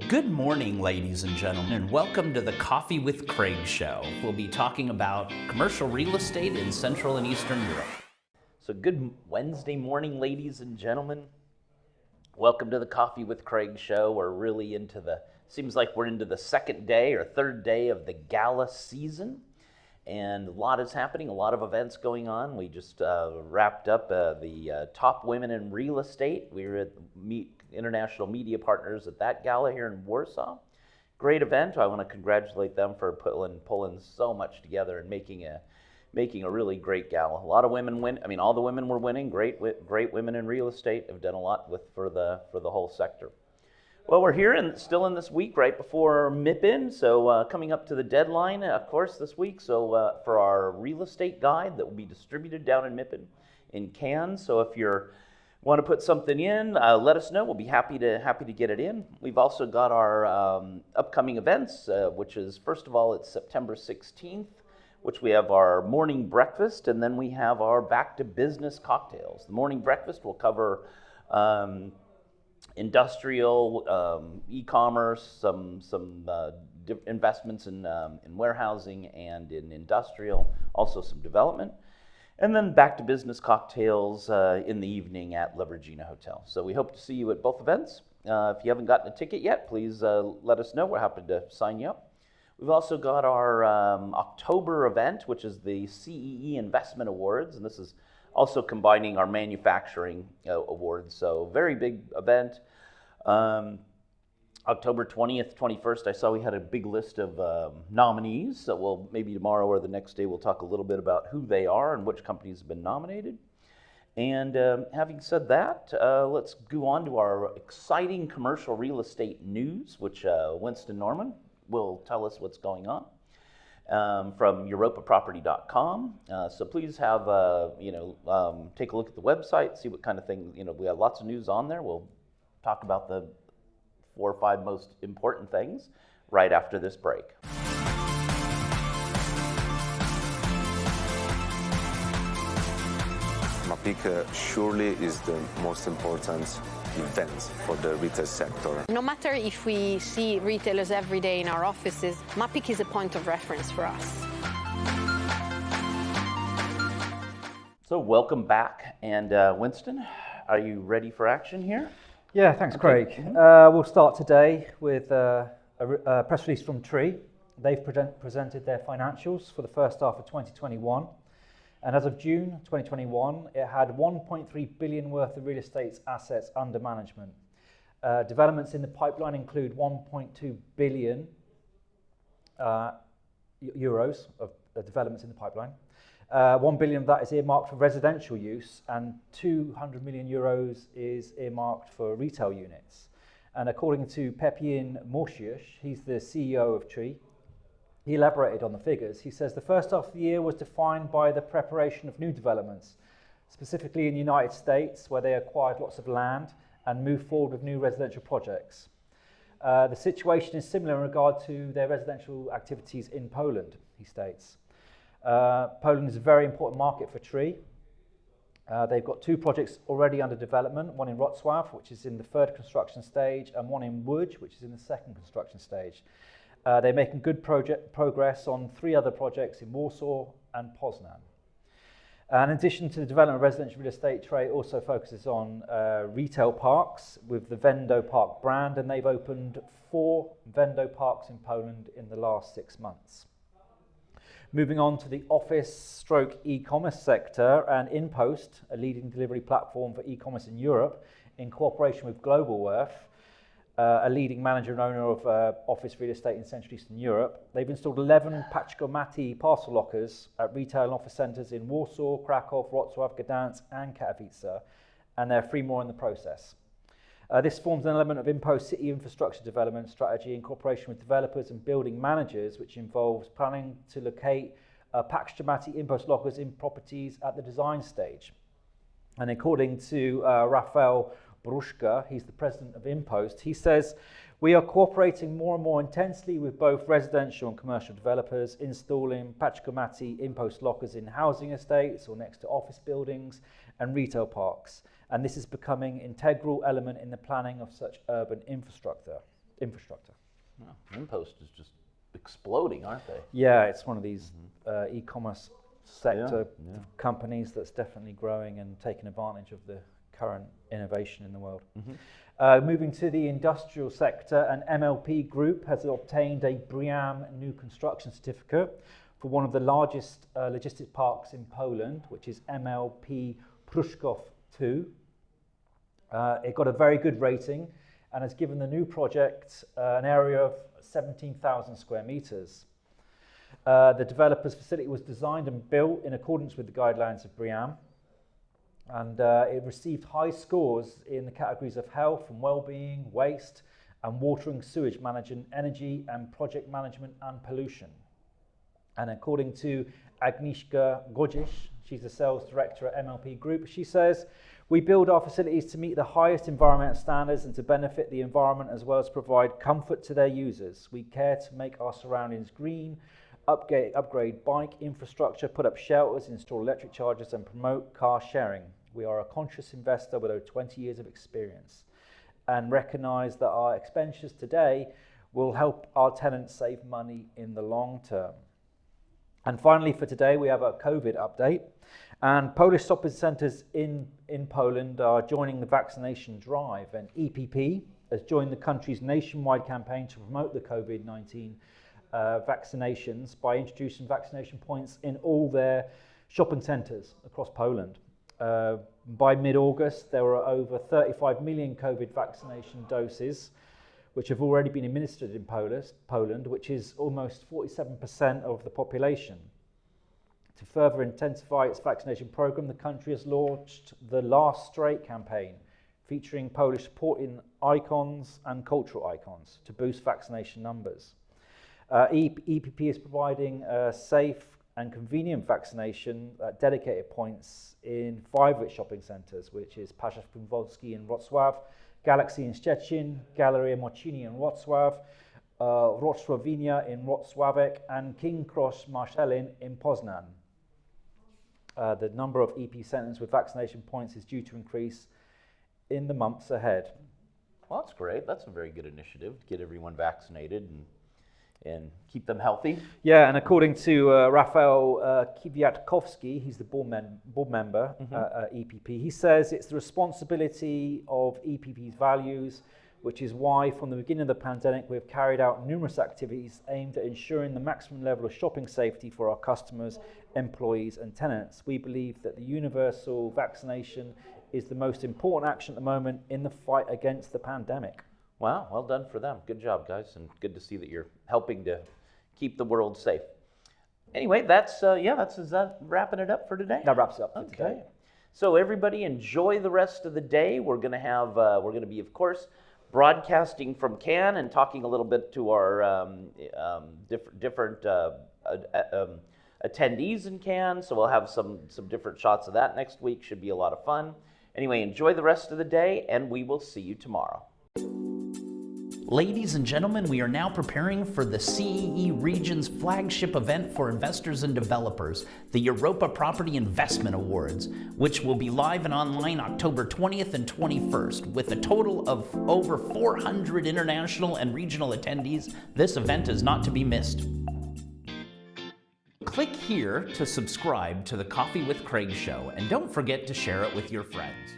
Good morning, ladies and gentlemen, and welcome to the Coffee with Craig show. We'll be talking about commercial real estate in Central and Eastern Europe. So good Wednesday morning, ladies and gentlemen. Welcome to the Coffee with Craig show. We're really seems like we're into the second day or third day of the gala season. And a lot is happening, a lot of events going on. We just wrapped up the Top Women in Real Estate. We were at International Media Partners at that gala here in Warsaw. Great event. I want to congratulate them for pulling so much together and making a really great gala. A lot of women win. I mean, all the women were winning. Great women in real estate have done a lot for the whole sector. Well, we're here still in this week right before MIPIM, so coming up to the deadline, of course, this week. So for our real estate guide that will be distributed down in MIPIM in Cannes. So if you want to put something in, let us know. We'll be happy to get it in. We've also got our upcoming events, which is, first of all, it's September 16th, which we have our morning breakfast, and then we have our back to business cocktails. The morning breakfast will cover industrial, e-commerce, some investments in warehousing and in industrial, also some development. And then back to business cocktails in the evening at La Regina Hotel. So we hope to see you at both events. If you haven't gotten a ticket yet, please let us know. We're happy to sign you up. We've also got our October event, which is the CEE Investment Awards, and this is also combining our manufacturing awards. So very big event. October 20th, 21st, I saw we had a big list of nominees. So maybe tomorrow or the next day we'll talk a little bit about who they are and which companies have been nominated. And having said that, let's go on to our exciting commercial real estate news, which Winston Norman will tell us what's going on from EuropaProperty.com. So please have take a look at the website, see what kind of thing, we have lots of news on there. We'll talk about the 4 or 5 most important things right after this break. MIPIM surely is the most important event for the retail sector. No matter if we see retailers every day in our offices, MIPIM is a point of reference for us. So welcome back, and Winston, are you ready for action here? Yeah, thanks, Craig. We'll start today with a press release from Trei. They've presented their financials for the first half of 2021. And as of June 2021, it had 1.3 billion worth of real estate assets under management. Developments in the pipeline include 1.2 billion euros of developments in the pipeline. 1 billion of that is earmarked for residential use, and 200 million euros is earmarked for retail units. And according to Pepijn Morshuis, he's the CEO of Trei, he elaborated on the figures. He says the first half of the year was defined by the preparation of new developments, specifically in the United States, where they acquired lots of land and moved forward with new residential projects. The situation is similar in regard to their residential activities in Poland, he states. Poland is a very important market for Trei. They've got 2 projects already under development, one in Wrocław, which is in the 3rd construction stage, and one in Łódź, which is in the 2nd construction stage. They're making good progress on 3 other projects in Warsaw and Poznan. In addition to the development of residential real estate, Trei also focuses on retail parks with the Vendo Park brand, and they've opened 4 Vendo Parks in Poland in the last 6 months. Moving on to the office/e-commerce sector, and InPost, a leading delivery platform for e-commerce in Europe, in cooperation with Globalworth, a leading manager and owner of office real estate in Central Eastern Europe. They've installed 11 Paczkomaty parcel lockers at retail and office centres in Warsaw, Krakow, Wrocław, Gdansk and Katowice, and there are 3 more in the process. This forms an element of InPost city infrastructure development strategy in cooperation with developers and building managers, which involves planning to locate Paczkomaty InPost lockers in properties at the design stage. And according to Rafał Bruszka, he's the president of InPost, he says, "We are cooperating more and more intensely with both residential and commercial developers, installing Paczkomaty InPost lockers in housing estates or next to office buildings and retail parks. And this is becoming an integral element in the planning of such urban infrastructure. infrastructure. Well, InPost is just exploding, aren't they? Yeah, it's one of these e-commerce sector Yeah. companies that's definitely growing and taking advantage of the current innovation in the world. Moving to the industrial sector, an MLP group has obtained a BREEAM new construction certificate for one of the largest logistics parks in Poland, which is MLP Pruszków 2. It got a very good rating and has given the new project an area of 17,000 square meters. The developer's facility was designed and built in accordance with the guidelines of BREEAM, and it received high scores in the categories of health and well-being, waste and watering, sewage management, energy and project management and pollution. And according to Agnieszka Godzisz, she's the sales director at MLP Group, she says, "We build our facilities to meet the highest environmental standards and to benefit the environment as well as provide comfort to their users. We care to make our surroundings green, upgrade bike infrastructure, put up shelters, install electric chargers and promote car sharing. We are a conscious investor with over 20 years of experience and recognise that our expenditures today will help our tenants save money in the long term." And finally for today, we have a COVID update. And Polish shopping centres in Poland are joining the vaccination drive. And EPP has joined the country's nationwide campaign to promote the COVID-19 vaccinations by introducing vaccination points in all their shopping centres across Poland. By mid-August, there were over 35 million COVID vaccination doses, which have already been administered in Poland, which is almost 47% of the population. To further intensify its vaccination program, the country has launched the Last Straight campaign, featuring Polish sporting icons and cultural icons to boost vaccination numbers. EPP is providing safe and convenient vaccination at dedicated points in 5 of its shopping centres, which is Paszew Podwórski in Wrocław, Galaxy in Szczecin, Galeria Mocini in Wrocław, Wrocławinia in Wrocławek, and King Cross Marszalin in Poznan. The number of EP centres with vaccination points is due to increase in the months ahead. Well, that's great. That's a very good initiative to get everyone vaccinated and keep them healthy. Yeah, and according to Rafał Kwiatkowski, he's the board member at EPP, he says it's the responsibility of EPP's values, which is why from the beginning of the pandemic we've carried out numerous activities aimed at ensuring the maximum level of shopping safety for our customers, employees and tenants. We believe that the universal vaccination is the most important action at the moment in the fight against the pandemic. Wow, well done for them. Good job, guys, and good to see that you're helping to keep the world safe. Anyway, is that wrapping it up for today? That wraps it up for today. So everybody enjoy the rest of the day. We're going to be, of course, broadcasting from Cannes and talking a little bit to our different attendees in Cannes. So we'll have some different shots of that next week. Should be a lot of fun. Anyway, enjoy the rest of the day, and we will see you tomorrow. Ladies and gentlemen, we are now preparing for the CEE region's flagship event for investors and developers, the Europa Property Investment Awards, which will be live and online October 20th and 21st. With a total of over 400 international and regional attendees, this event is not to be missed. Click here to subscribe to the Coffee with Craig show, and don't forget to share it with your friends.